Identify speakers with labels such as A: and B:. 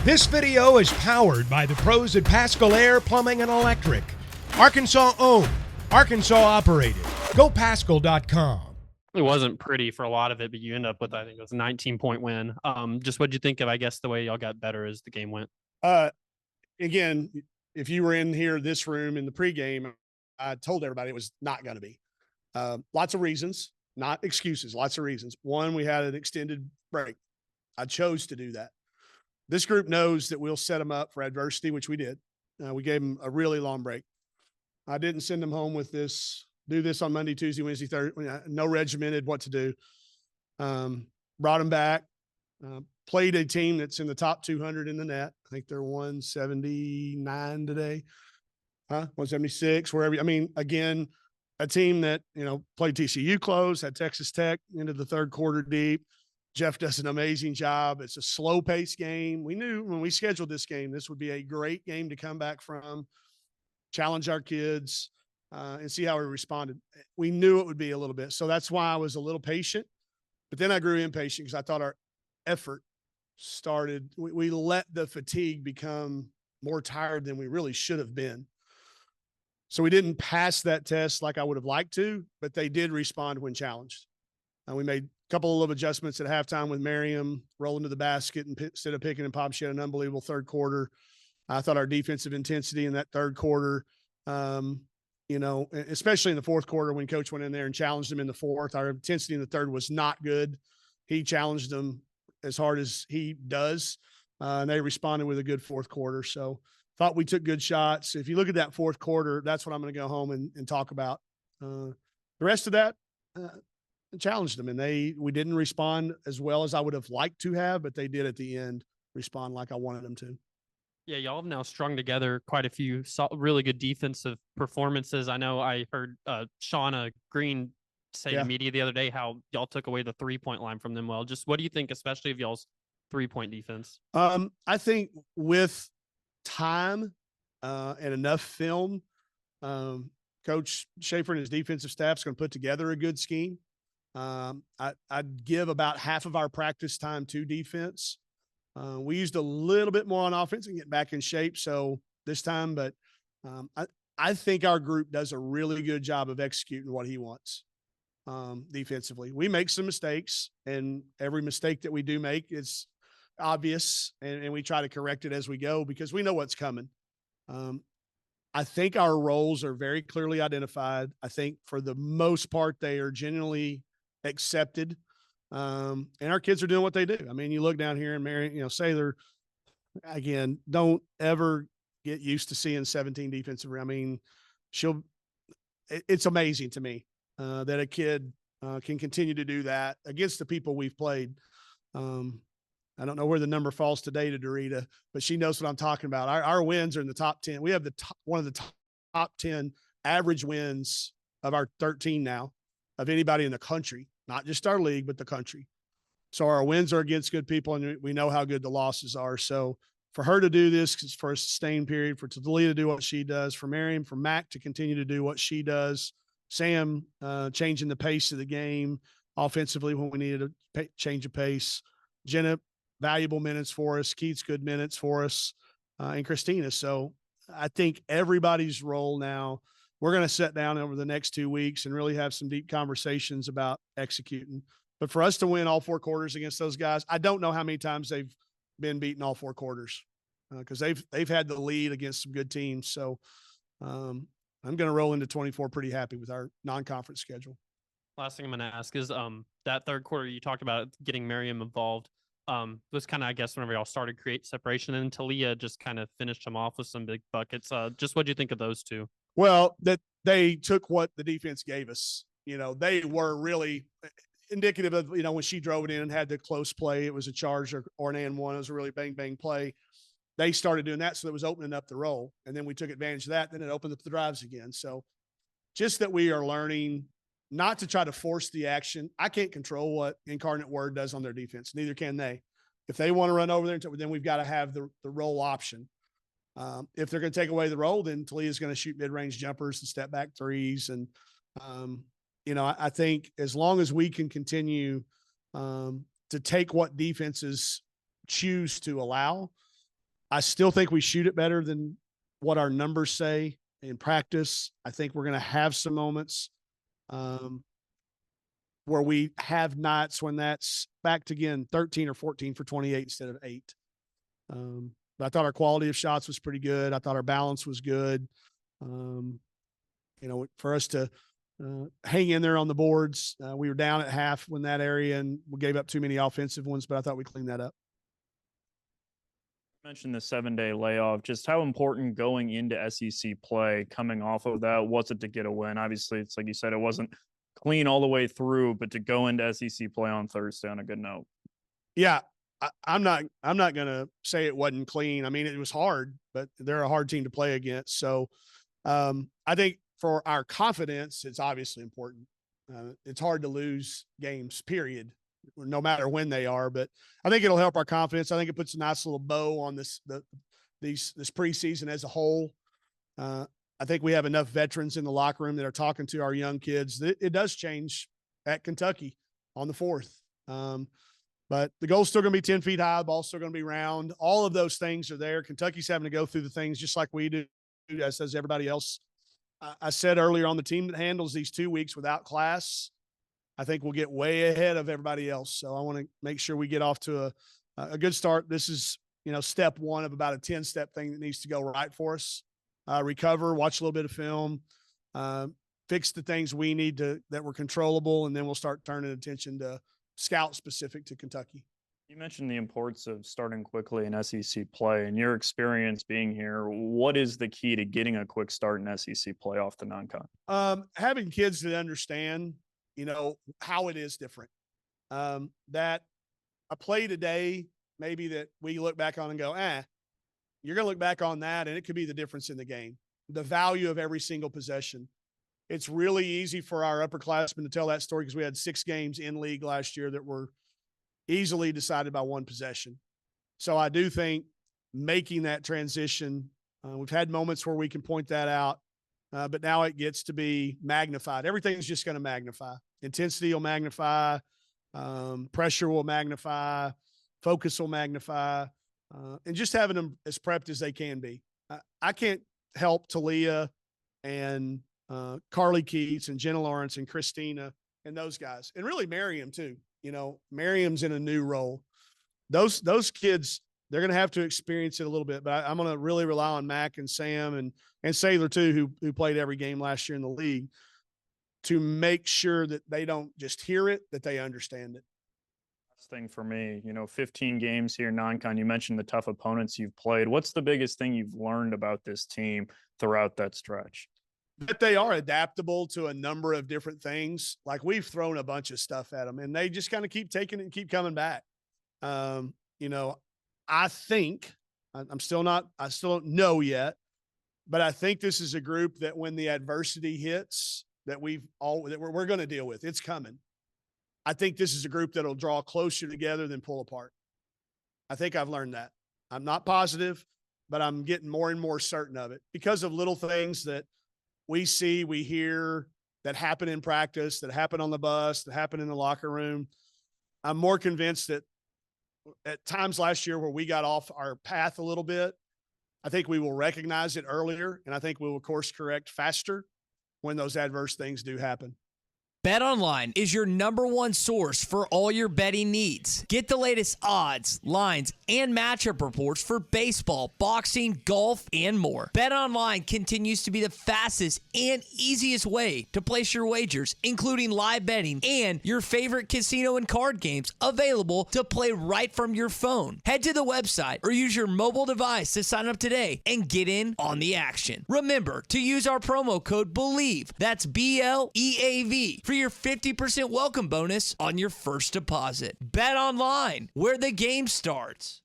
A: This video is powered by the pros at Pascal Air Plumbing and Electric. Arkansas owned, Arkansas operated. GoPascal.com.
B: It wasn't pretty for a lot of it, but you end up with, I think it was a 19-point win. Just what'd you think of, I guess, the way y'all got better as the game went?
C: Again, if you were in here, this room in the pregame, I told everybody it was not going to be. Lots of reasons, not excuses, lots of reasons. One, we had an extended break. I chose to do that. This group knows that we'll set them up for adversity, which we did. We gave them a really long break. I didn't send them home with this, do this on Monday, Tuesday, Wednesday, Thursday, no regimented what to do. Brought them back, played a team that's in the top 200 in the net. I think they're 179 today. 176, wherever. I mean, again, a team that, played TCU close, had Texas Tech into the third quarter deep. Jeff does an amazing job. It's a slow-paced game. We knew when we scheduled this game, this would be a great game to come back from, challenge our kids, and see how we responded. We knew it would be a little bit. So that's why I was a little patient. But then I grew impatient because I thought our effort started. We let the fatigue become more tired than we really should have been. So we didn't pass that test like I would have liked to, but they did respond when challenged. We made a couple of little adjustments at halftime with Merriam rolling to the basket instead of picking and pop. She had an unbelievable third quarter. I thought our defensive intensity in that third quarter, especially in the fourth quarter when Coach went in there and challenged them in the fourth, our intensity in the third was not good. He challenged them as hard as he does, and they responded with a good fourth quarter. So thought we took good shots. If you look at that fourth quarter, that's what I'm going to go home and talk about. The rest of that, challenged them, and we didn't respond as well as I would have liked to have, but they did at the end respond like I wanted them to.
B: Yeah, y'all have now strung together quite a few really good defensive performances. I know I heard Shauna Green say to media the other day how y'all took away the 3-point line from them. Well, just what do you think, especially of y'all's 3-point defense?
C: I think with time and enough film, Coach Schaefer and his defensive staff is going to put together a good scheme. I'd give about half of our practice time to defense. We used a little bit more on offense and get back in shape. So this time, but I think our group does a really good job of executing what he wants defensively. We make some mistakes, and every mistake that we do make is obvious, and we try to correct it as we go because we know what's coming. I think our roles are very clearly identified. I think for the most part, they are genuinely accepted. And our kids are doing what they do. I mean, you look down here and Mary, Saylor, again, don't ever get used to seeing 17 defensive. I mean, it's amazing to me that a kid can continue to do that against the people we've played. I don't know where the number falls today to Dorita, but she knows what I'm talking about. Our wins are in the top 10. We have one of the top 10 average wins of our 13 now of anybody in the country, not just our league, but the country. So our wins are against good people, and we know how good the losses are. So for her to do this for a sustained period, for Talia to do what she does, for Miriam, for Mac to continue to do what she does, Sam changing the pace of the game offensively when we needed to change the pace, Jenna, valuable minutes for us, Keith's good minutes for us, and Christina. So I think everybody's role now, we're going to sit down over the next 2 weeks and really have some deep conversations about executing. But for us to win all 4 quarters against those guys, I don't know how many times they've been beaten all 4 quarters because they've had the lead against some good teams. So I'm going to roll into 24 pretty happy with our non-conference schedule.
B: Last thing I'm going to ask is that third quarter you talked about getting Merriam involved. Was kind of, I guess, whenever y'all started to create separation, and Talia just kind of finished them off with some big buckets. Just what do you think of those two?
C: Well, that they took what the defense gave us. They were really indicative of, when she drove it in and had the close play, it was a charge or an and one. It was a really bang, bang play. They started doing that. So it was opening up the roll. And then we took advantage of that. Then it opened up the drives again. So just that we are learning not to try to force the action. I can't control what Incarnate Word does on their defense. Neither can they. If they want to run over there, then we've got to have the roll option. If they're going to take away the roll, then Talia's going to shoot mid-range jumpers and step back threes. And, I think as long as we can continue to take what defenses choose to allow I still think we shoot it better than what our numbers say in practice. I think we're going to have some moments where we have nights when that's back to, again, 13 or 14 for 28 instead of 8. But I thought our quality of shots was pretty good. I thought our balance was good. For us to hang in there on the boards, we were down at half when that area, and we gave up too many offensive ones, but I thought we cleaned that up.
D: You mentioned the 7-day layoff. Just how important going into SEC play, coming off of that, was it to get a win? Obviously, it's like you said, it wasn't clean all the way through, but to go into SEC play on Thursday on a good note.
C: Yeah, I'm not going to say it wasn't clean. I mean, it was hard, but they're a hard team to play against. So I think for our confidence, it's obviously important. It's hard to lose games, period, no matter when they are. But I think it'll help our confidence. I think it puts a nice little bow on this preseason as a whole. I think we have enough veterans in the locker room that are talking to our young kids. It does change at Kentucky on the 4th. But the goal's still going to be 10 feet high. The ball's still going to be round. All of those things are there. Kentucky's having to go through the things just like we do, as does everybody else. I said earlier, on the team that handles these 2 weeks without class, I think we'll get way ahead of everybody else. So I want to make sure we get off to a good start. This is, step one of about a 10-step thing that needs to go right for us. Recover, watch a little bit of film, fix the things we need that were controllable, and then we'll start turning attention to scout specific to Kentucky.
D: You mentioned the importance of starting quickly in SEC play. In your experience being here, what is the key to getting a quick start in SEC play off the non-con?
C: Having kids that understand, how it is different. That a play today, maybe that we look back on and go, you're going to look back on that, and it could be the difference in the game. The value of every single possession. It's really easy for our upperclassmen to tell that story because we had 6 games in league last year that were easily decided by one possession. So I do think making that transition, we've had moments where we can point that out, but now it gets to be magnified. Everything's just going to magnify. Intensity will magnify. Pressure will magnify. Focus will magnify. And just having them as prepped as they can be. I can't help Talia and Carly Keats and Jenna Lawrence and Christina and those guys, and really Miriam too. Miriam's in a new role. Those kids, they're going to have to experience it a little bit, but I'm going to really rely on Mac and Sam and Saylor too, who played every game last year in the league, to make sure that they don't just hear it, that they understand it.
D: Last thing for me, 15 games here, non-con. You mentioned the tough opponents you've played. What's the biggest thing you've learned about this team throughout that stretch?
C: That they are adaptable to a number of different things. Like, we've thrown a bunch of stuff at them, and they just kind of keep taking it and keep coming back. I think I still don't know yet, but I think this is a group that when the adversity hits that we're going to deal with, it's coming. I think this is a group that'll draw closer together than pull apart. I think I've learned that. I'm not positive, but I'm getting more and more certain of it because of little things that we see, we hear, that happen in practice, that happen on the bus, that happen in the locker room. I'm more convinced that at times last year where we got off our path a little bit, I think we will recognize it earlier, and I think we will course correct faster when those adverse things do happen.
E: BetOnline is your #1 source for all your betting needs. Get the latest odds, lines, and matchup reports for baseball, boxing, golf, and more. BetOnline continues to be the fastest and easiest way to place your wagers, including live betting and your favorite casino and card games available to play right from your phone. Head to the website or use your mobile device to sign up today and get in on the action. Remember to use our promo code BELIEVE, that's BLEAV, for your 50% welcome bonus on your first deposit. Bet online, where the game starts.